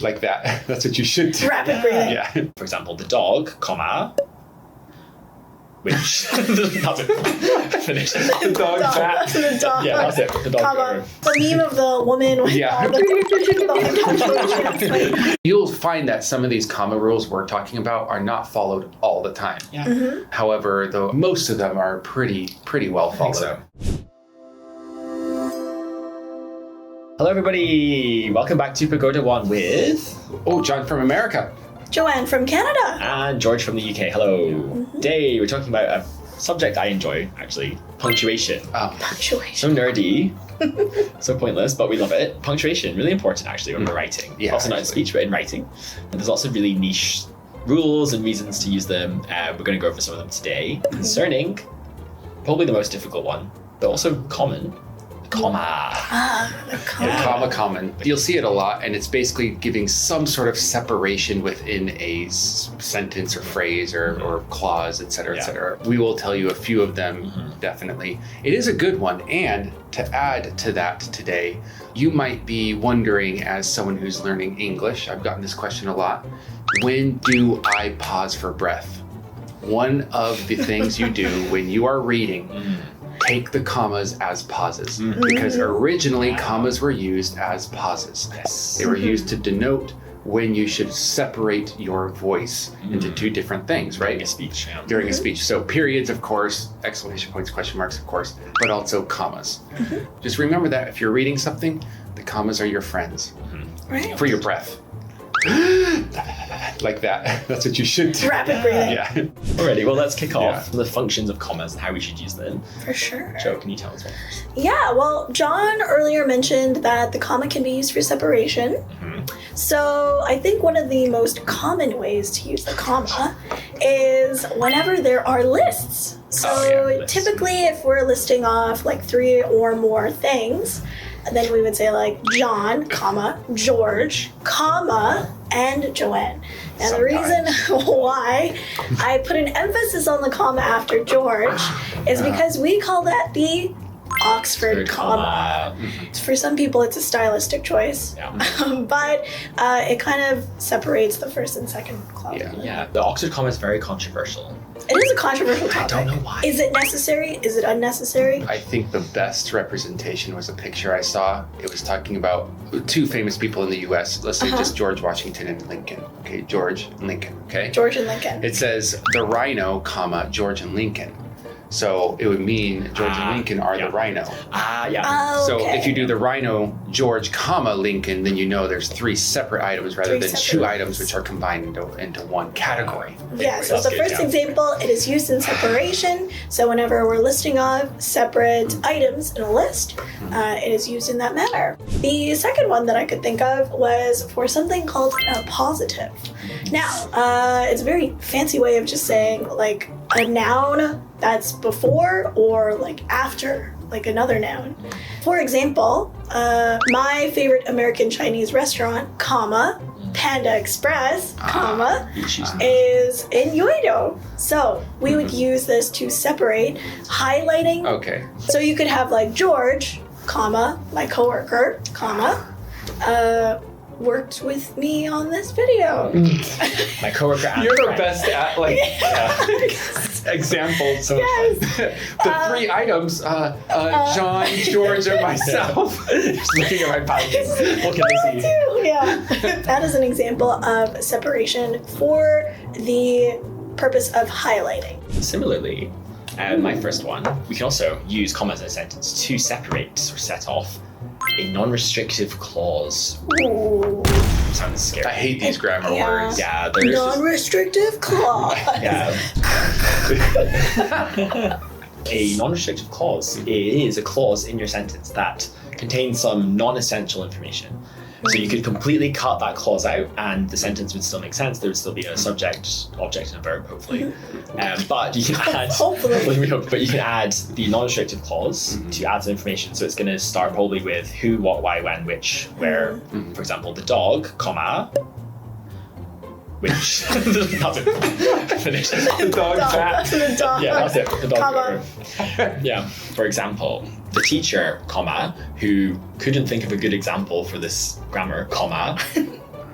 like that. That's what you should do. Rapid breathing. Yeah. For example, the dog, comma, which that's it. Finished. The dog fat. The dog. Yeah, that's it. The dog. Comma. The meme of the woman with Yeah. all the You'll find that some of these comma rules we're talking about are not followed all the time. Yeah. However, though most of them are pretty well followed. So. Hello, everybody. Welcome back to Pagoda 1 with Oh, John from America. Joanne from Canada. and George from the UK. Hello. Today we're talking about a subject I enjoy, actually, punctuation. Punctuation. So nerdy, so pointless, but we love it. Punctuation, really important actually when we're writing. Yeah, Also not in actually. speech, but in writing. And there's lots of really niche rules and reasons to use them. We're going to go over some of them today concerning probably the most difficult one, but also common, comma. The The comma. common. You'll see it a lot, and it's basically giving some sort of separation within a sentence or phrase or clause, et cetera, et Yeah. cetera. We will tell you a few of them, definitely. It is a good one, and to add to that today, you might be wondering, as someone who's learning English, I've gotten this question a lot, when do I pause for breath? One of the things you do when you are reading, take the commas as pauses, because originally commas were used as pauses. Yes. They were used to denote when you should separate your voice into two different things, right? During a speech. Yeah. During a speech. So periods, of course, exclamation points, question marks, of course, but also commas. Just remember that if you're reading something, the commas are your friends Right. for your breath. Like that. That's what you should do. Rapid breathing. Yeah. Alrighty, well, let's kick off Yeah. the functions of commas and how we should use them. For sure. Joe, can you tell us what? Yeah, well, John earlier mentioned that the comma can be used for separation. So I think one of the most common ways to use the comma is whenever there are lists. So lists. typically if we're listing off like 3 or more things, then we would say like John, comma, George, comma, and Joanne. And the reason why I put an emphasis on the comma after George is because we call that the Oxford comma. For some people, it's a stylistic choice, Yeah. but it kind of separates the first and second clause. Yeah, the Oxford comma is very controversial. It is a controversial topic. I don't know why. Is it necessary? Is it unnecessary? I think the best representation was a picture I saw. It was talking about two famous people in the U.S. Let's say just George Washington and Lincoln. Okay, George and Lincoln. Okay. George and Lincoln. It says the rhino, comma, George and Lincoln. So it would mean George and Lincoln are the rhino. Yeah. Oh, So okay. if you do the rhino, George, comma, Lincoln, then you know there's 3 separate items rather than 2 items which are combined into one category. Yeah, so That's the good, first yeah. example, it is used in separation. So whenever we're listing off separate items in a list, it is used in that manner. The second one that I could think of was for something called an appositive. Now, it's a very fancy way of just saying like a noun that's before or like after like another noun. For example, my favorite American Chinese restaurant, comma, Panda Express, comma, is in Yeouido. So we would use this to separate highlighting. Okay. So you could have like George, comma, my coworker, comma, worked with me on this video. My coworker and You're the friend. best at like examples. So the 3 items, John, George, and myself. Just looking at my patterns. What can I see? Yeah, that is an example of separation for the purpose of highlighting. Similarly, my first one, we can also use commas in a sentence to separate or set off a non-restrictive clause. Ooh. Sounds scary. I hate these grammar Yeah. words. Yeah, there's just, Non-restrictive clause. yeah. A non-restrictive clause is a clause in your sentence that contains some non-essential information. So you could completely cut that clause out and the sentence would still make sense. There would still be a subject, object, and a verb, hopefully. But you can add, Hopefully. we hope, but you can add the non-restrictive clause to add some information. So it's going to start probably with who, what, why, when, which, where. For example, the dog, comma, which that's it. Finished. The dog fat. The dog. Yeah, that's it. The dog. Comma. Yeah. For example, the teacher, comma, who couldn't think of a good example for this grammar, comma,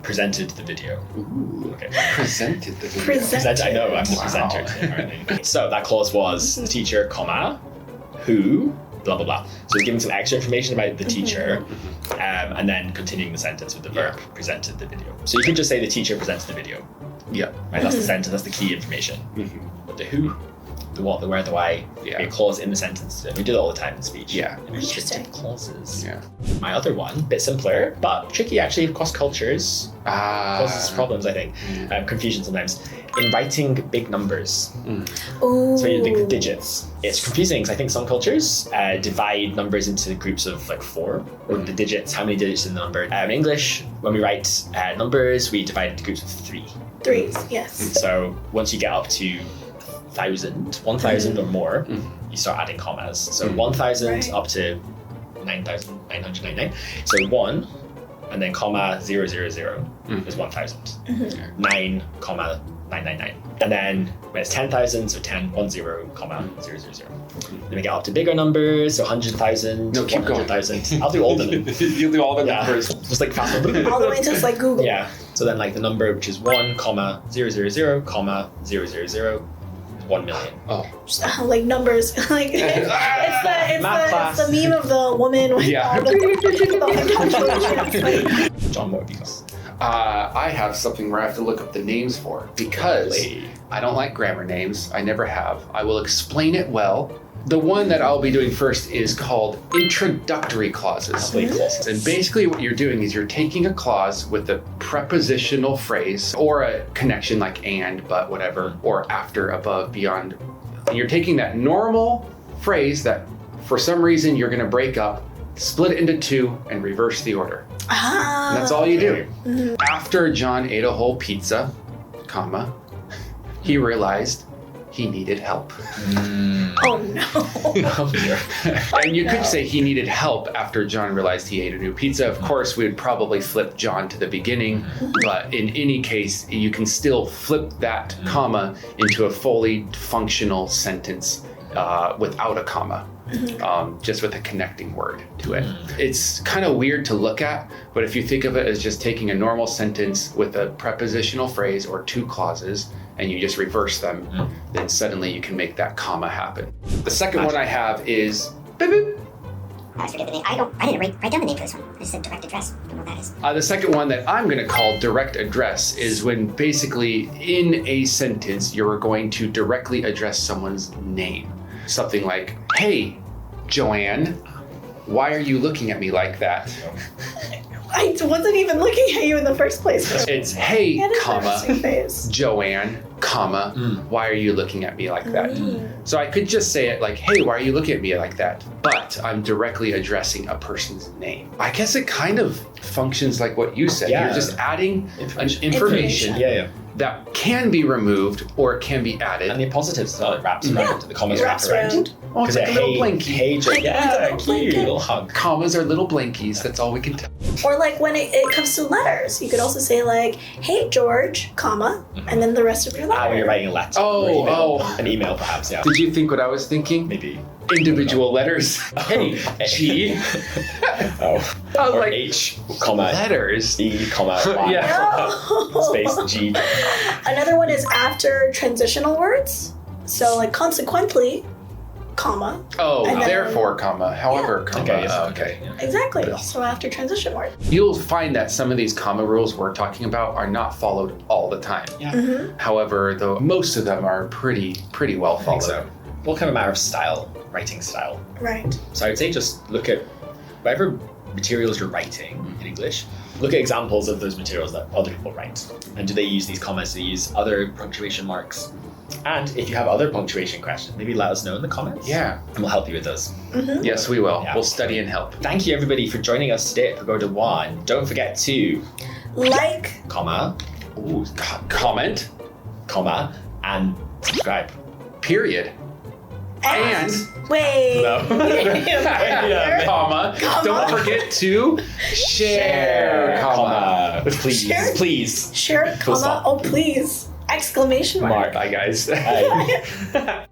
presented the video. Ooh. Okay. Presented the video. Present- I know, I'm the presenter today, apparently. So that clause was the teacher, comma, who, blah, blah, blah. So it's giving some extra information about the teacher, and then continuing the sentence with the verb, presented the video. So you could just say the teacher presented the video. Yeah. Right? That's the sentence, that's the key information. But the who, the what, the where, the why, a clause in the sentence. We do that all the time in speech. Yeah. Restrictive clauses. Yeah. My other one, a bit simpler, but tricky actually across cultures. Causes problems, I think. Confusion sometimes. In writing big numbers. Ooh. So you think the digits. It's confusing because I think some cultures divide numbers into groups of like 4, or the digits, how many digits in the number. In English, when we write numbers, we divide into groups of 3. 3s, yes. So once you get up to 1,000 or more, you start adding commas. So 1,000 up to 9,999. So 1 and then comma 000 is 1,000. 9 comma 999. And then when it's 10,000, so 10 comma 000. Then we get up to bigger numbers, so 100,000, No, keep going. 100,000. I'll do all of them. You'll do all the numbers. Just like fast. All the way to like Google. Yeah. So then like the number which is 1 comma 000 comma 000 1 million. Oh. Just, like numbers. Like it's the meme of the woman with Yeah. all the punctuation. John, what would you got? I have something where I have to look up the names for because I don't like grammar names. I never have. I will explain it well. The one that I'll be doing first is called introductory clauses. And basically what you're doing is you're taking a clause with a prepositional phrase or a connection like and, but, whatever, or after, above, beyond. And you're taking that normal phrase that for some reason you're going to break up, split it into 2, and reverse the order. And that's all you do. After John ate a whole pizza, comma, he realized he needed help. Oh no. And you could say he needed help after John realized he ate a new pizza. Of course, we would probably flip John to the beginning, but in any case, you can still flip that comma into a fully functional sentence without a comma. Just with a connecting word to it. It's kind of weird to look at, but if you think of it as just taking a normal sentence with a prepositional phrase or 2 clauses, and you just reverse them, then suddenly you can make that comma happen. The second one I have is boop, boop. I forget the name. I didn't write down the name for this one. I just said direct address. I don't know what that is. The second one that I'm going to call direct address is when basically in a sentence you're going to directly address someone's name. Something like, hey, Joanne, why are you looking at me like that? I wasn't even looking at you in the first place. It's, hey, That is an comma, interesting phase. Joanne, comma, why are you looking at me like that? So I could just say it like, hey, why are you looking at me like that? But I'm directly addressing a person's name. I guess it kind of functions like what you said. Yeah. You're just adding Information. information Yeah. that can be removed or it can be added. And the appositives as well, it wraps around. The commas wrap Wraps around. around. Oh, it's like a little blankie. Hey, yeah, little cute, blanket. little hug. Commas are little blankies. That's all we can tell. Or like when it comes to letters, you could also say like, hey George, comma, and then the rest of your letter. When you're writing a letter. Oh, or email. oh. An email, perhaps, yeah. Did you think what I was thinking? Maybe. Individual letters. Hey, G. Oh. I was Or like, H, comma, letters. E, comma, Y. Yeah. No. Space, G. Another one is after transitional words. So like consequently, comma. Oh, And then- therefore, comma, however, comma. Okay, yes, Oh, okay. Yeah. Exactly. So after transition word. You'll find that some of these comma rules we're talking about are not followed all the time. Yeah. However, though most of them are pretty well I followed. think so. All kind of matter of style, writing style. Right. So I would say just look at whatever materials you're writing in English. Look at examples of those materials that other people write. And do they use these commas? Do they use other punctuation marks? And if you have other punctuation questions, maybe let us know in the comments. Yeah. And we'll help you with those. Yes, we will. Yeah. We'll study and help. Thank you everybody for joining us today at Pagoda 1. Don't forget to Like, comma, Ooh, comment, comma, and subscribe. period. And wait. No. comma. Don't forget to share, comma. Please, Share. please. Share, Full comma, stop. oh please. Exclamation mark. Bye, guys. Bye.